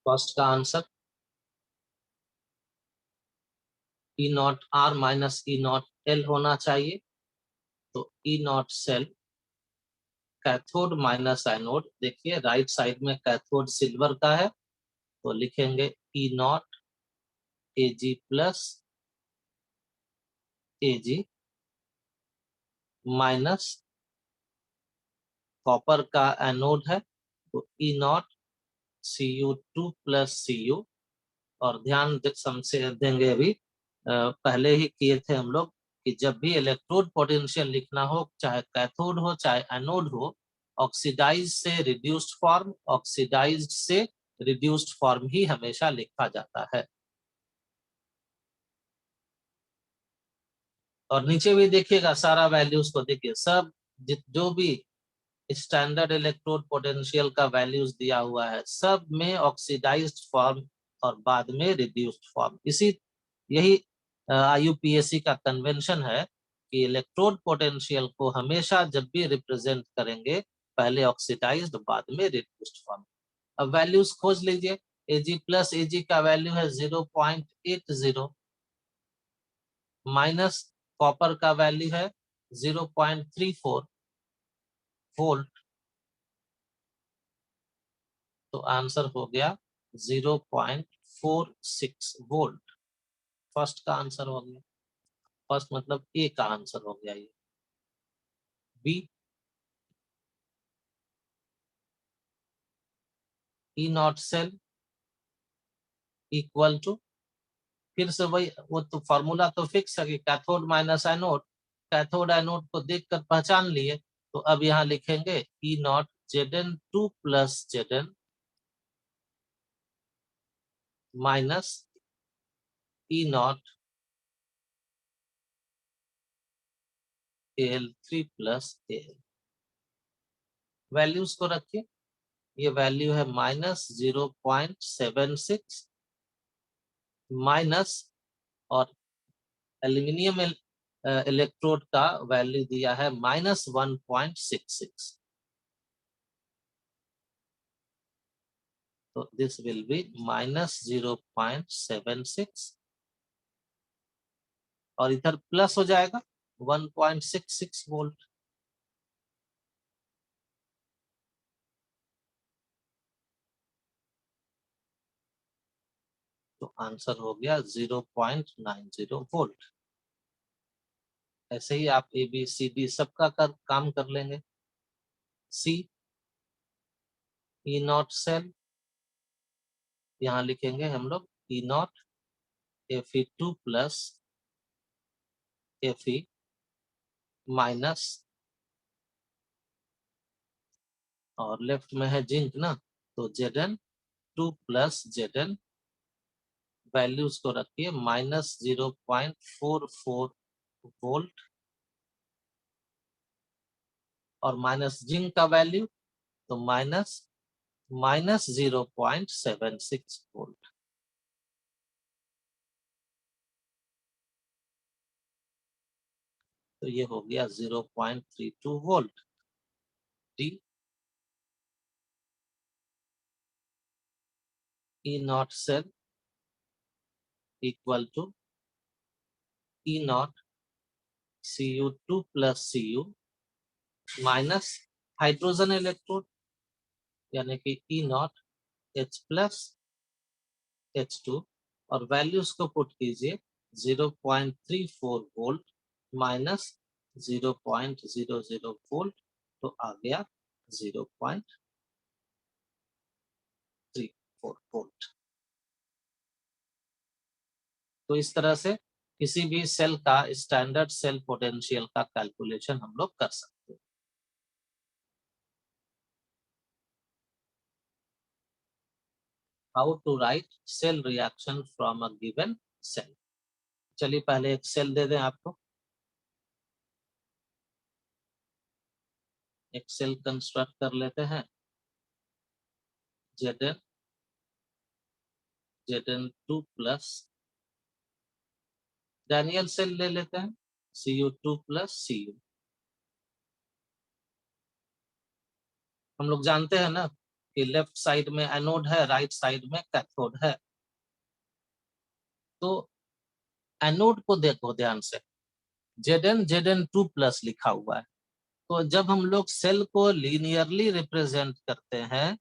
First का answer E naught R minus E naught L होना चाहिए। तो E naught cell cathode minus anode, देखिए राइट साइड में कैथोड सिल्वर का है तो लिखेंगे E naught AG plus AG minus copper का एनोड है तो E naught C U two plus C U. और ध्यान से देंगे अभी पहले ही किए थे हम लोग कि जब भी इलेक्ट्रोड पोटेंशियल लिखना हो, चाहे कैथोड हो चाहे एनोड हो, ऑक्सीडाइज से रिड्यूस्ड फॉर्म, ऑक्सीडाइज्ड से रिड्यूस्ड फॉर्म ही हमेशा लिखा जाता है। और नीचे भी देखिएगा सारा वैल्यूज को देखिए, सब जो भी स्टैंडर्ड इलेक्ट्रोड पोटेंशियल का वैल्यूज दिया हुआ है सब में ऑक्सीडाइज्ड फॉर्म और बाद में रिड्यूस्ड फॉर्म। इसी यही आईयूपीएसी का कन्वेंशन है कि इलेक्ट्रोड पोटेंशियल को हमेशा जब भी रिप्रेजेंट करेंगे पहले ऑक्सीडाइज्ड बाद में रिड्यूस्ड फॉर्म। अब वैल्यूज खोज लीजिए। एजी प्लस एजी का वैल्यू है 0.80 माइनस कॉपर का वैल्यू है 0.34 वोल्ट। तो आंसर हो गया 0.46 वोल्ट। फर्स्ट का आंसर हो गया, फर्स्ट मतलब ए का आंसर हो गया ये। B E naught cell equal to, फिर से वही, वो तो फॉर्मूला तो फिक्स है कि cathode minus anode, cathode anode को देखकर पहचान लिए। तो अब यहाँ लिखेंगे E naught Z N two plus Z N minus E naught L three plus L. Values को रखिए, ये वैल्यू है -0.76 माइनस, और एल्यूमिनियम इलेक्ट्रोड का वैल्यू दिया है -1.66। तो दिस विल बी -0.76 और इधर प्लस हो जाएगा 1.66 वोल्ट। तो आंसर हो गया 0.90 वोल्ट। ऐसे ही आप ए बी सी डी सबका काम कर लेंगे। सी ई नॉट सेल, यहाँ लिखेंगे हम लोग E naught Fe2 plus Fe minus, और लेफ्ट में है जिंक ना, तो Zn2 प्लस Zn। वैल्यूज को रखिए -0.44 वोल्ट, और माइनस जिंक का वैल्यू तो -0.76 वोल्ट। तो ये हो गया 0.32 volt. D E naught cell equal to E naught Cu2 plus Cu minus hydrogen electrode यानी कि ई नॉट H प्लस H2, और वैल्यूज को पुट कीजिए 0.34 वोल्ट माइनस 0.00 वोल्ट, तो आ गया 0.34 वोल्ट। तो इस तरह से किसी भी सेल का स्टैंडर्ड सेल पोटेंशियल का कैलकुलेशन हम लोग कर सकते हैं। How to write cell reaction from a given cell. चलिए पहले एक सेल दे दें आपको, एक सेल कंस्ट्रक्ट कर लेते हैं। Zn Zn2 plus Daniel cell ले लेते हैं, Cu2 प्लस Cu। हम लोग जानते हैं ना कि लेफ्ट साइड में एनोड है, राइट साइड में कैथोड है। तो एनोड को देखो ध्यान से, Zn Zn2 लिखा हुआ है। तो जब हम लोग सेल को लीनियरली रिप्रेजेंट करते हैं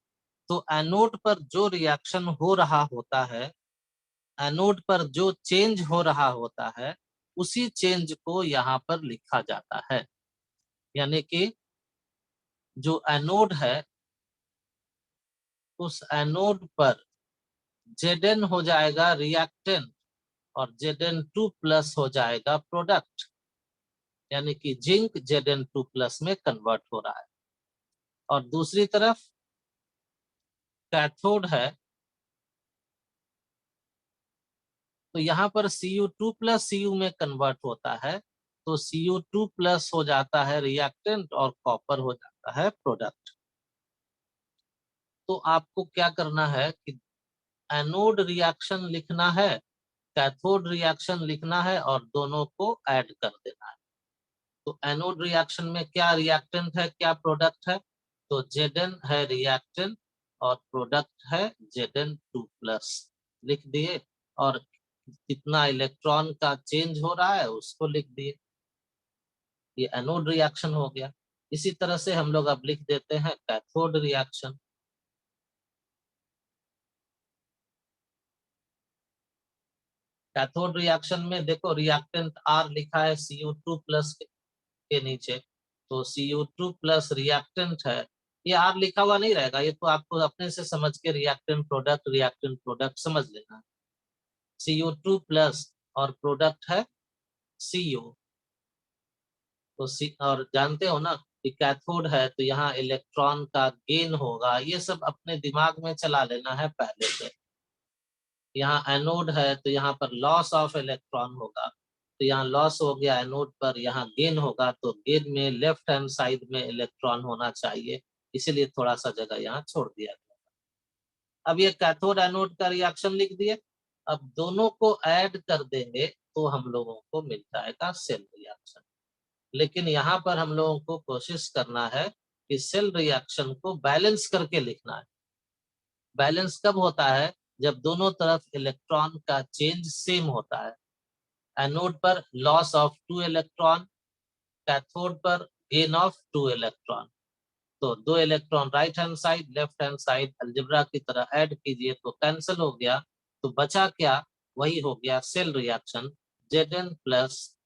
तो एनोड पर जो रिएक्शन हो रहा होता है, एनोड पर जो चेंज हो रहा होता है, उसी चेंज को यहाँ पर लिखा जाता है। यानी कि जो एनोड है उस एनोड पर Zn हो जाएगा रिएक्टेंट और Zn2 हो जाएगा प्रोडक्ट, यानी कि जिंक Zn2 में कन्वर्ट हो रहा है। और दूसरी तरफ कैथोड है तो यहाँ पर Cu2 Cu में कन्वर्ट होता है, तो Cu2 हो जाता है रिएक्टेंट और कॉपर हो जाता है प्रोडक्ट। तो आपको क्या करना है कि एनोड रिएक्शन लिखना है, कैथोड रिएक्शन लिखना है और दोनों को ऐड कर देना है। तो एनोड रिएक्शन में क्या रिएक्टेंट है, क्या प्रोडक्ट है, तो Zn है रिएक्टेंट और प्रोडक्ट है Zn2 लिख दिए, और कितना इलेक्ट्रॉन का चेंज हो रहा है उसको लिख दिए। ये एनोड रिएक्शन हो गया। इसी तरह से हम लोग अब लिख देते हैं कैथोड रिएक्शन। कैथोड रिएक्शन में देखो रिएक्टेंट R लिखा है Cu2 के नीचे, तो Cu2 रिएक्टेंट है। ये R लिखा हुआ नहीं रहेगा, ये तो आपको अपने से समझ के रिएक्टेंट प्रोडक्ट समझ लेना है। Cu2 और प्रोडक्ट है Cu। तो और जानते हो ना कि कैथोड है तो यहाँ इलेक्ट्रॉन का गेन होगा, ये सब अपने दिमाग में चला लेना है पहले से। यहाँ एनोड है तो यहाँ पर लॉस ऑफ इलेक्ट्रॉन होगा, तो यहाँ लॉस हो गया एनोड पर, यहाँ गेन होगा, तो गेन में लेफ्ट हैंड साइड में इलेक्ट्रॉन होना चाहिए, इसीलिए थोड़ा सा जगह यहाँ छोड़ दिया गया। अब ये कैथोड एनोड का रिएक्शन लिख दिए। अब दोनों को ऐड कर देंगे तो हम लोगों को मिल जाएगा सेल रिएक्शन। लेकिन यहाँ पर हम लोगों को कोशिश करना है कि सेल रिएक्शन को बैलेंस करके लिखना है। बैलेंस कब होता है, जब दोनों तरफ इलेक्ट्रॉन का चेंज सेम होता है। एनोड पर लॉस ऑफ 2 इलेक्ट्रॉन, कैथोड पर गेन ऑफ 2 इलेक्ट्रॉन। तो 2 electron right hand side, left hand side algebra की तरह ऐड कीजिए तो कैंसिल हो गया। तो बचा क्या, वही हो गया cell reaction, Zn plus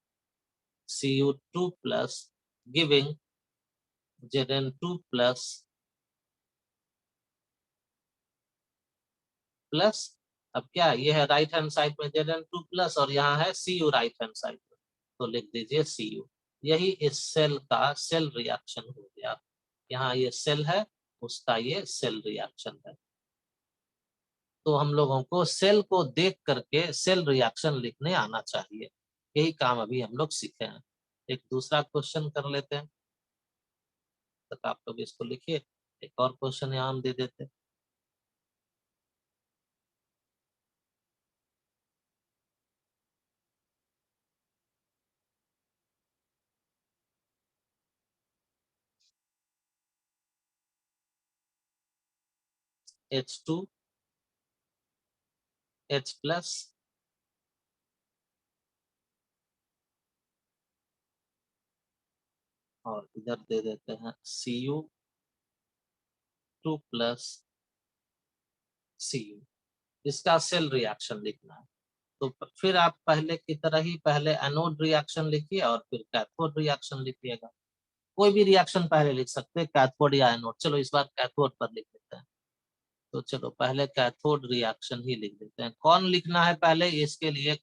Cu2 giving Zn2 plus. अब क्या ये है राइट हैंड साइड में Zn2 और यहाँ है Cu राइट हैंड साइड में, तो लिख दीजिए Cu। यही इस सेल का सेल रिएक्शन हो गया। यहाँ ये सेल है, उसका ये सेल रिएक्शन है। तो हम लोगों को सेल को देख करके सेल रिएक्शन लिखने आना चाहिए। यही काम अभी हम लोग सीखे हैं। एक दूसरा क्वेश्चन कर लेते हैं, तक आप लोग इसको लिखिए। एक और क्वेश्चन यहाँ हम दे देते हैं। H2 H+ और इधर दे देते हैं Cu2 Cu। इसका सेल रिएक्शन लिखना है। तो फिर आप पहले की तरह ही पहले एनोड रिएक्शन लिखिए और फिर कैथोड रिएक्शन लिखिएगा। कोई भी रिएक्शन पहले लिख सकते हैं, कैथोड या एनोड। चलो इस बार कैथोड पर लिख लेते हैं। तो चलो पहले कैथोड रिएक्शन ही लिख देते हैं। कौन लिखना है पहले, इसके लिए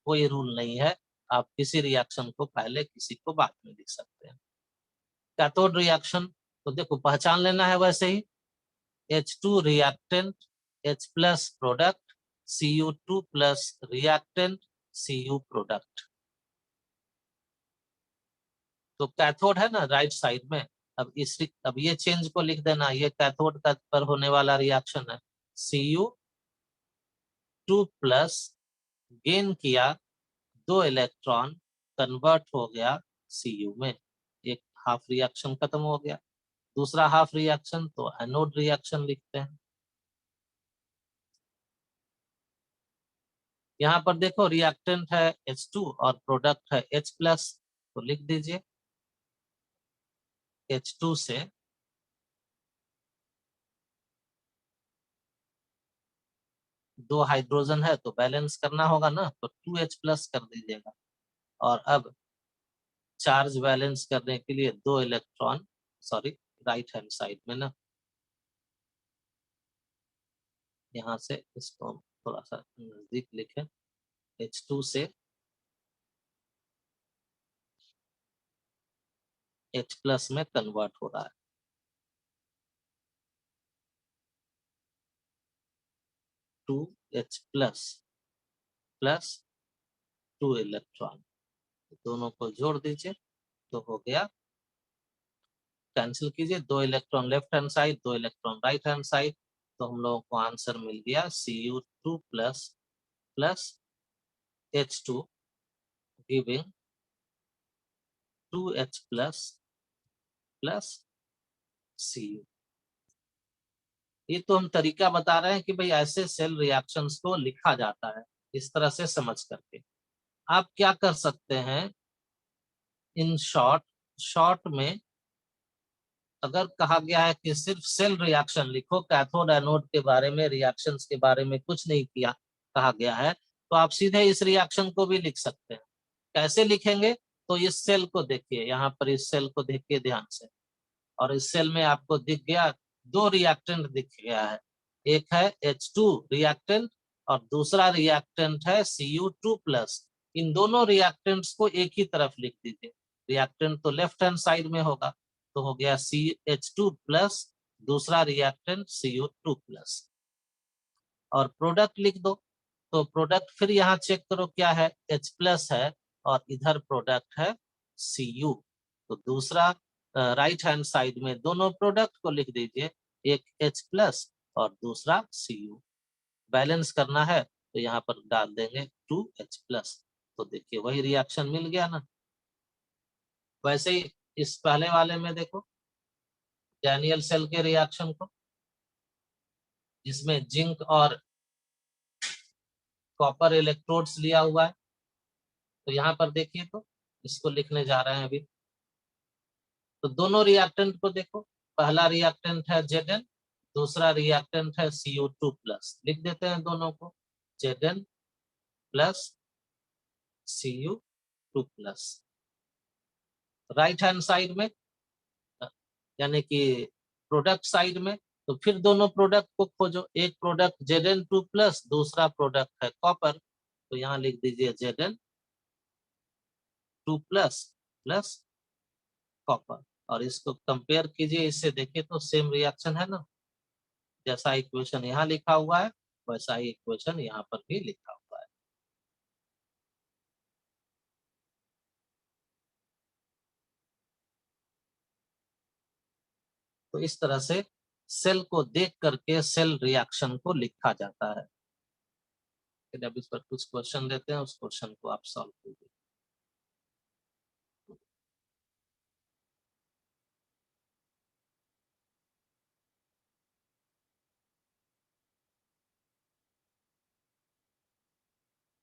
कोई रूल नहीं है, आप किसी रिएक्शन को पहले किसी को बाद में लिख सकते हैं। कैथोड रिएक्शन तो देखो पहचान लेना है वैसे ही, H2 reactant, H+ product, Cu2 reactant, Cu product. तो कैथोड है ना राइट साइड में, अब ये चेंज को लिख देना, ये कैथोड का पर होने वाला रिएक्शन है। Cu2 गेन किया 2 इलेक्ट्रॉन कन्वर्ट हो गया Cu में, एक हाफ रिएक्शन खत्म हो गया। दूसरा हाफ रिएक्शन तो एनोड रिएक्शन लिखते हैं। यहाँ पर देखो रिएक्टेंट है H2 और प्रोडक्ट है H प्लस, तो लिख दीजिए H2 से दो हाइड्रोजन है तो बैलेंस करना होगा ना, तो 2H प्लस कर दीजिएगा। और अब चार्ज बैलेंस करने के लिए 2 electron, sorry right hand side में ना, यहाँ से इसको हम थोड़ा सा नजदीक लिखें, H2 से H प्लस में कन्वर्ट हो रहा है। 2H प्लस प्लस 2 इलेक्ट्रॉन, दोनों को जोड़ दीजिए तो हो गया। कैंसिल कीजिए, 2 electron left hand side, 2 electron right hand side, तो हम लोगों को आंसर मिल गया Cu2 plus plus H2 giving 2H plus plus Cu। ये तो हम तरीका बता रहे हैं कि भाई ऐसे सेल रिएक्शंस को लिखा जाता है, इस तरह से समझ करके। आप क्या कर सकते हैं, इन शॉर्ट, शॉर्ट में अगर कहा गया है कि सिर्फ सेल रिएक्शन लिखो, कैथोड एनोड के बारे में, रिएक्शंस के बारे में कुछ नहीं किया कहा गया है, तो आप सीधे इस रिएक्शन को भी लिख सकते हैं। कैसे लिखेंगे, तो इस सेल को देखिए, यहाँ पर इस सेल को देखिए ध्यान से, और इस सेल में आपको दिख गया 2 रिएक्टेंट दिख गया है, एक है H2 रिएक्टेंट और दूसरा रिएक्टेंट है Cu2 प्लस। इन दोनों रिएक्टेंट्स को एक ही तरफ लिख दीजिए, रिएक्टेंट तो लेफ्ट हैंड साइड में होगा, तो हो गया CH2 प्लस, दूसरा रिएक्टेंट Cu2 प्लस, और प्रोडक्ट लिख दो। तो प्रोडक्ट फिर यहाँ चेक करो क्या है, H प्लस है और इधर प्रोडक्ट है Cu, तो दूसरा राइट हैंड साइड में दोनों प्रोडक्ट को लिख दीजिए, एक H प्लस और दूसरा Cu। बैलेंस करना है तो यहाँ पर डाल देंगे 2H प्लस, तो देखिए वही रिएक्शन मिल गया ना। वैसे ही इस पहले वाले में देखो डैनियल सेल के रिएक्शन को, जिसमें जिंक और कॉपर इलेक्ट्रोड्स लिया हुआ है, तो यहाँ पर देखिए, तो इसको लिखने जा रहे हैं अभी। तो दोनों रिएक्टेंट को देखो, पहला रिएक्टेंट है Zn, दूसरा रिएक्टेंट है Cu2 प्लस, लिख देते हैं दोनों को, Zn plus Cu2 plus. Right hand side में यानी कि प्रोडक्ट साइड में, तो फिर दोनों प्रोडक्ट को खोजो, एक प्रोडक्ट Zn2 प्लस, दूसरा प्रोडक्ट है कॉपर, तो यहाँ लिख दीजिए Zn2 प्लस प्लस कॉपर, और इसको कंपेयर कीजिए इससे, देखिए तो सेम रिएक्शन है ना, जैसा इक्वेशन यहाँ लिखा हुआ है वैसा ही इक्वेशन यहाँ पर भी लिखा हुआ है। तो इस तरह से सेल को देख करके सेल रिएक्शन को लिखा जाता है। फिर अब इस पर कुछ क्वेश्चन देते हैं, उस क्वेश्चन को आप सॉल्व कीजिए।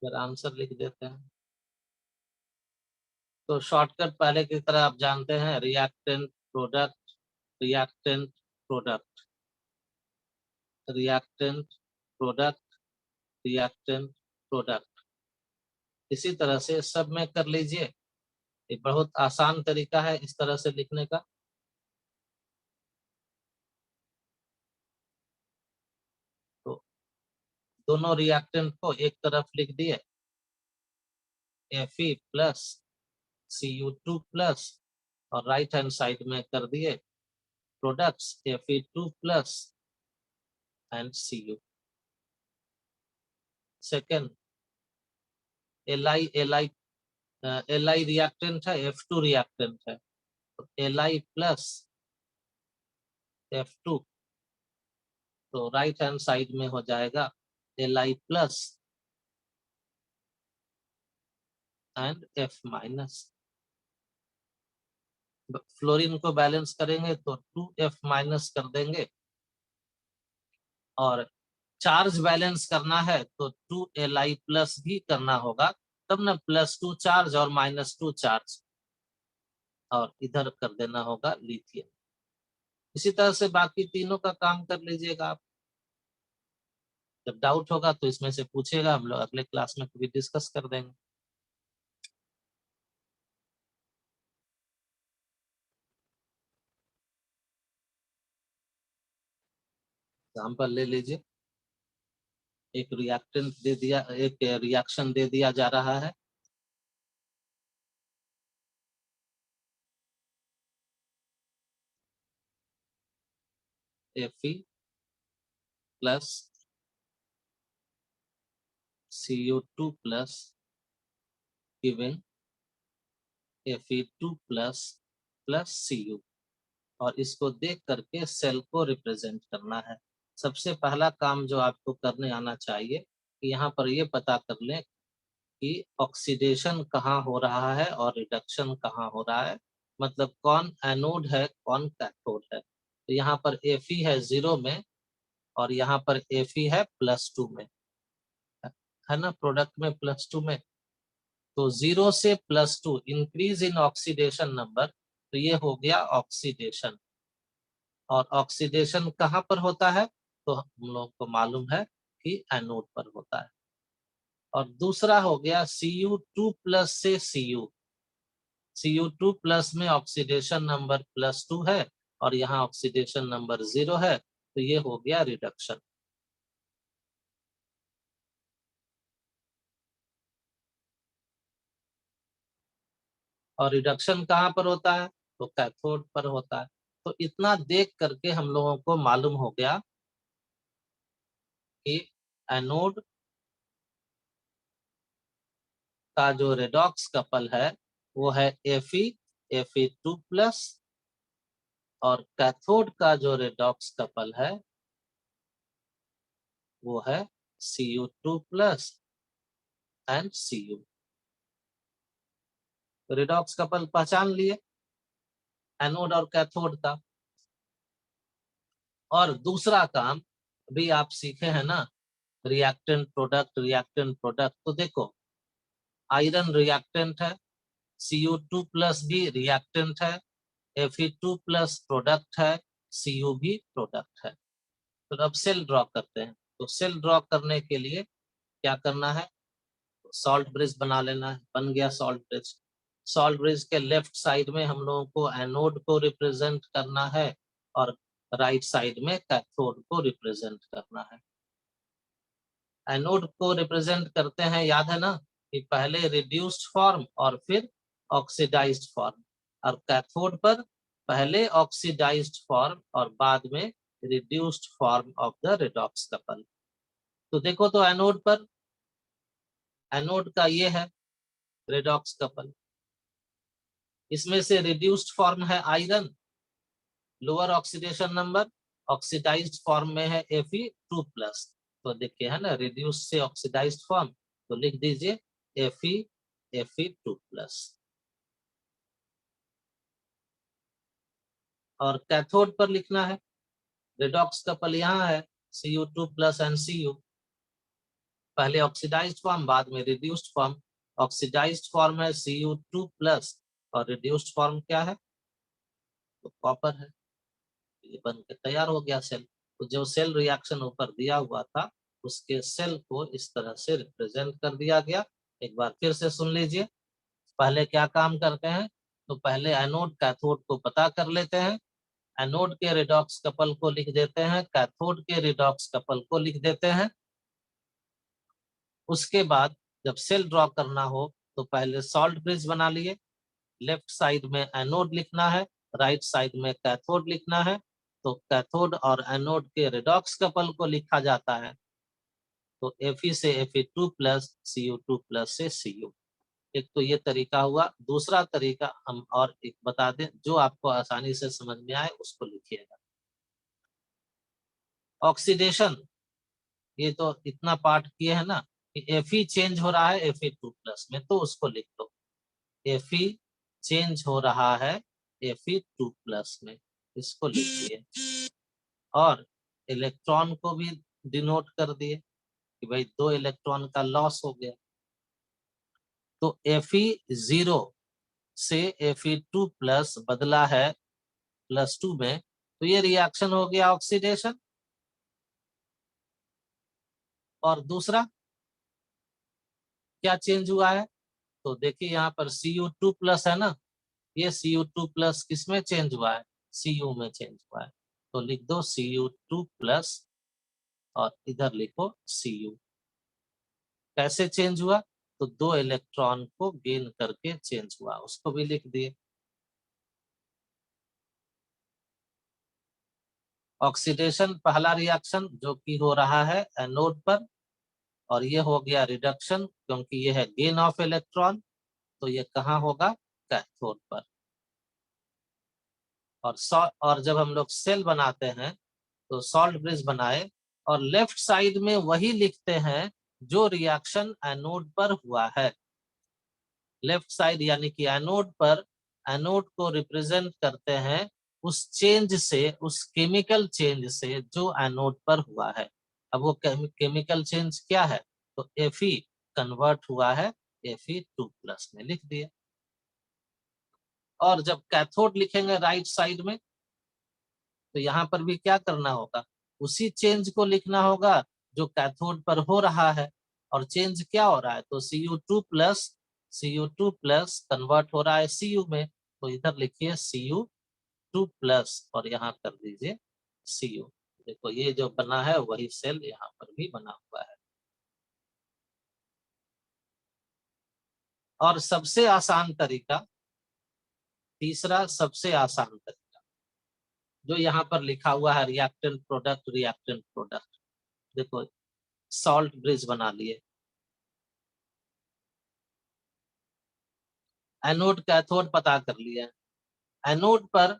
फिर आंसर लिख देते हैं। तो शॉर्टकट पहले की तरह आप जानते हैं, reactant product, reactant product, reactant product, reactant product, इसी तरह से सब में कर लीजिए। ये बहुत आसान तरीका है इस तरह से लिखने का। तो दोनों रिएक्टेंट को एक तरफ लिख दिए, Fe प्लस Cu2 प्लस, और राइट हैंड साइड में कर दिए products Fe2 plus and Cu। Second Li reactant है, F2 रिएक्टेंट है, तो Li प्लस F2, तो राइट हैंड साइड में हो जाएगा Li plus and F minus. Fluorine को बैलेंस करेंगे तो 2F माइनस कर देंगे, और चार्ज बैलेंस करना है तो 2Li प्लस भी करना होगा, तब ना +2 चार्ज और -2 चार्ज, और इधर कर देना होगा लिथियम। इसी तरह से बाकी तीनों का काम कर लीजिएगा आप। जब डाउट होगा तो इसमें से पूछेगा, हम लोग अगले क्लास में कभी डिस्कस कर देंगे। एग्जाम्पल ले लीजिए। एक रिएक्टेंट दे दिया, एक रिएक्शन दे दिया जा रहा है, Fe plus Cu2 plus given Fe2 plus Cu, और इसको देख करके सेल को रिप्रेजेंट करना है। सबसे पहला काम जो आपको करने आना चाहिए कि यहाँ पर ये पता कर लें कि ऑक्सीडेशन कहाँ हो रहा है और रिडक्शन कहाँ हो रहा है, मतलब कौन एनोड है कौन कैथोड है। तो यहाँ पर Fe है 0 में, और यहाँ पर Fe है +2 में, है ना, प्रोडक्ट में +2 में। तो 0 से +2 इंक्रीज इन ऑक्सीडेशन नंबर, तो ये हो गया ऑक्सीडेशन। और ऑक्सीडेशन कहाँ पर होता है, तो हम लोग को मालूम है कि एनोड पर होता है। और दूसरा हो गया Cu2 प्लस से Cu2 प्लस में ऑक्सीडेशन नंबर +2 है, और यहाँ ऑक्सीडेशन नंबर 0 है, तो ये हो गया रिडक्शन। और रिडक्शन कहाँ पर होता है, तो कैथोड पर होता है। तो इतना देख करके हम लोगों को मालूम हो गया कि एनोड का जो रेडॉक्स कपल है वो है Fe2 प्लस, और कैथोड का जो रेडॉक्स कपल है वो है Cu2 plus and Cu। Redox couple पहचान लिए, एनोड और कैथोड का। और दूसरा काम भी आप सीखे हैं ना, रिएक्टेंट प्रोडक्ट। तो देखो, आयरन रिएक्टेंट है, Cu2 प्लस भी रिएक्टेंट है, Fe2 प्लस प्रोडक्ट है, Cu भी प्रोडक्ट है। तो अब सेल ड्रॉ करते हैं। तो सेल ड्रॉ करने के लिए क्या करना है, सॉल्ट ब्रिज बना लेना है। बन गया सॉल्ट ब्रिज। सॉल्ट ब्रिज के लेफ्ट साइड में हम लोगों को एनोड को रिप्रेजेंट करना है, और राइट साइड में कैथोड को रिप्रेजेंट करना है। एनोड को रिप्रेजेंट करते हैं, याद है ना, कि पहले रिड्यूस्ड फॉर्म और फिर ऑक्सीडाइज्ड फॉर्म, और कैथोड पर पहले ऑक्सीडाइज्ड फॉर्म और बाद में reduced form of the redox couple. तो देखो, तो एनोड पर, एनोड का ये है रेडॉक्स कपल, इसमें से रिड्यूस्ड फॉर्म है iron, lower oxidation number, oxidised form में है Fe2 प्लस। तो देखिए, है ना, रिड्यूस से ऑक्सीडाइज्ड फॉर्म, तो लिख दीजिए Fe2 प्लस। और कैथोड पर लिखना है, रेडॉक्स कपल यहाँ है Cu2 प्लस एंड Cu, पहले ऑक्सीडाइज्ड फॉर्म बाद में रिड्यूस्ड फॉर्म। ऑक्सीडाइज्ड फॉर्म है Cu2 प्लस, और रिड्यूस्ड फॉर्म क्या है, तो कॉपर है। ये बन के तैयार हो गया सेल। तो जो सेल रिएक्शन ऊपर दिया हुआ था, उसके सेल को इस तरह से रिप्रेजेंट कर दिया गया। एक बार फिर से सुन लीजिए, पहले क्या काम करते हैं, तो पहले एनोड कैथोड को पता कर लेते हैं, एनोड के रिडॉक्स कपल को लिख देते हैं, कैथोड के रिडॉक्स कपल को लिख देते हैं। उसके बाद जब सेल ड्रॉ करना हो तो पहले सॉल्ट ब्रिज बना लिए, लेफ्ट साइड में एनोड लिखना है, राइट साइड में कैथोड लिखना है। तो कैथोड और एनोड के रिडॉक्स कपल को लिखा जाता है, तो Fe से Fe2 प्लस, Cu2 प्लस से Cu। एक तो ये तरीका हुआ। दूसरा तरीका हम और एक बता दें, जो आपको आसानी से समझ में आए उसको लिखिएगा। ऑक्सीडेशन, ये तो इतना पार्ट किए है ना, कि Fe चेंज हो रहा है Fe2 प्लस में, तो उसको लिख दो। Fe चेंज हो रहा है Fe2+ में, इसको लिख दिए। और इलेक्ट्रॉन को भी डिनोट कर दिए कि भाई 2 इलेक्ट्रॉन का लॉस हो गया। तो Fe0 से Fe2+ बदला है +2 में, तो ये रिएक्शन हो गया ऑक्सीडेशन। और दूसरा क्या चेंज हुआ है, तो देखिए यहाँ पर Cu2+ है ना, ये Cu2+ किसमें चेंज हुआ है, Cu में चेंज हुआ है। तो लिख दो Cu2+ और इधर लिखो Cu। कैसे चेंज हुआ, तो 2 इलेक्ट्रॉन को गेन करके चेंज हुआ, उसको भी लिख दिए। ऑक्सीडेशन पहला रिएक्शन जो कि हो रहा है एनोड पर, और ये हो गया रिडक्शन क्योंकि ये है गेन ऑफ इलेक्ट्रॉन, तो ये कहाँ होगा, कैथोड पर। और जब हम लोग सेल बनाते हैं तो सॉल्ट ब्रिज बनाए और लेफ्ट साइड में वही लिखते हैं जो रिएक्शन एनोड पर हुआ है। लेफ्ट साइड यानी कि एनोड पर, एनोड को रिप्रेजेंट करते हैं उस चेंज से, उस केमिकल चेंज से जो एनोड पर हुआ है। अब वो केमिकल चेंज क्या है, तो Fe कन्वर्ट हुआ है Fe2+ में, लिख दिए। और जब कैथोड लिखेंगे राइट साइड में, तो यहाँ पर भी क्या करना होगा, उसी चेंज को लिखना होगा जो कैथोड पर हो रहा है। और चेंज क्या हो रहा है, तो Cu2+ कन्वर्ट हो रहा है Cu में, तो इधर लिखिए Cu2+ और यहाँ कर दीजिए Cu। देखो ये जो बना है वही सेल यहाँ पर भी बना हुआ है। और सबसे आसान तरीका, तीसरा सबसे आसान तरीका जो यहाँ पर लिखा हुआ है, रिएक्टेंट प्रोडक्ट, रिएक्टेंट प्रोडक्ट। देखो सॉल्ट ब्रिज बना लिए, एनोड कैथोड पता कर लिया। एनोड पर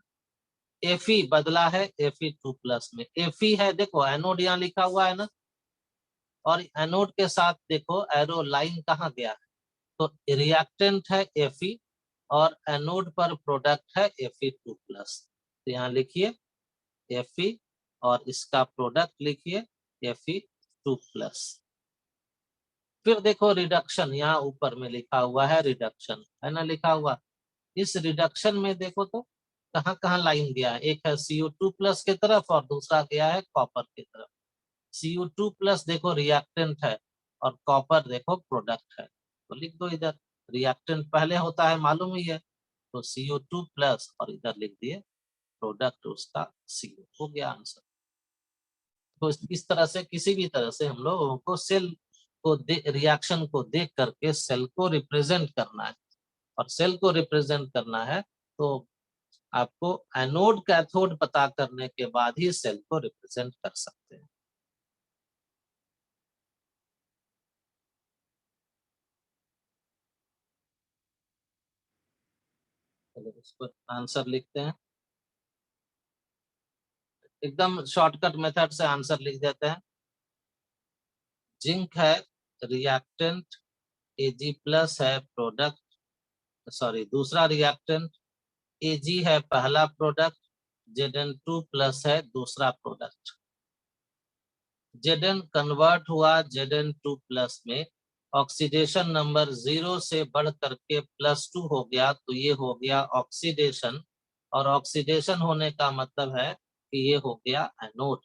Fe बदला है Fe2+ में, Fe है, देखो एनोड यहाँ लिखा हुआ है ना, और एनोड के साथ देखो एरो लाइन कहाँ गया है, तो रिएक्टेंट है Fe और एनोड पर प्रोडक्ट है Fe2+। तो यहाँ लिखिए Fe और इसका प्रोडक्ट लिखिए Fe2+। फिर देखो रिडक्शन, यहाँ ऊपर में लिखा हुआ है रिडक्शन, है ना लिखा हुआ। इस रिडक्शन में देखो तो कहाँ कहाँ लाइन गया है, एक है Cu2+ की तरफ और दूसरा गया है कॉपर की तरफ। Cu2+ देखो रिएक्टेंट है और कॉपर देखो प्रोडक्ट है, तो लिख दो इधर। रिएक्टेंट पहले होता है मालूम ही है, तो Cu2+ और इधर लिख दिए प्रोडक्ट उसका Cu, हो गया आंसर। तो इस तरह से किसी भी तरह से हम लोगों को सेल को रिएक्शन को देख करके सेल को रिप्रेजेंट करना है, और सेल को रिप्रेजेंट करना है तो आपको एनोड कैथोड पता करने के बाद ही सेल को रिप्रेजेंट कर सकते हैं। चलो इसको आंसर लिखते हैं, एकदम शॉर्टकट मेथड से आंसर लिख देते हैं। जिंक है रिएक्टेंट, Ag+ है प्रोडक्ट, सॉरी दूसरा रिएक्टेंट, Ag है पहला प्रोडक्ट, Zn2+ है दूसरा प्रोडक्ट। Zn कन्वर्ट हुआ Zn2+ में, ऑक्सीडेशन नंबर 0 से बढ़ करके +2 हो गया, तो ये हो गया ऑक्सीडेशन। और ऑक्सीडेशन होने का मतलब है कि ये हो गया एनोड।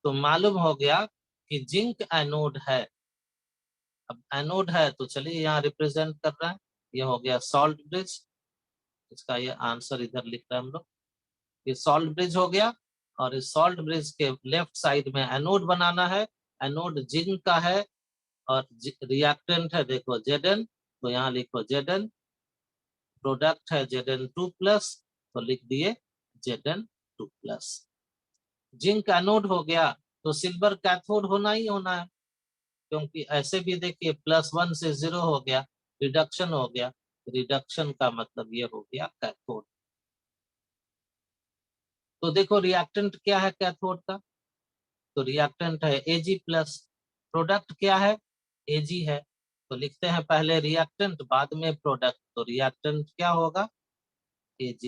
तो मालूम हो गया कि जिंक एनोड है। अब एनोड है तो चलिए यहाँ रिप्रेजेंट कर रहा है, ये हो गया सॉल्ट ब्रिज, इसका ये आंसर इधर लिख रहे हैं हम लोग। ये सॉल्ट ब्रिज हो गया, और इस सॉल्ट ब्रिज के लेफ्ट साइड में एनोड बनाना है। एनोड जिंक का है और रिएक्टेंट है देखो Zn, तो यहाँ लिखो Zn, प्रोडक्ट है Zn2+, तो लिख दिए Zn2+। जिंक एनोड हो गया तो सिल्वर कैथोड होना ही होना है, क्योंकि ऐसे भी देखिए +1 से 0 हो गया, रिडक्शन हो गया, रिडक्शन का मतलब ये हो गया कैथोड। तो देखो रिएक्टेंट क्या है कैथोड का, तो रिएक्टेंट है Ag+, प्रोडक्ट क्या है Ag है, तो लिखते हैं पहले रिएक्टेंट बाद में प्रोडक्ट, तो रिएक्टेंट क्या होगा, Ag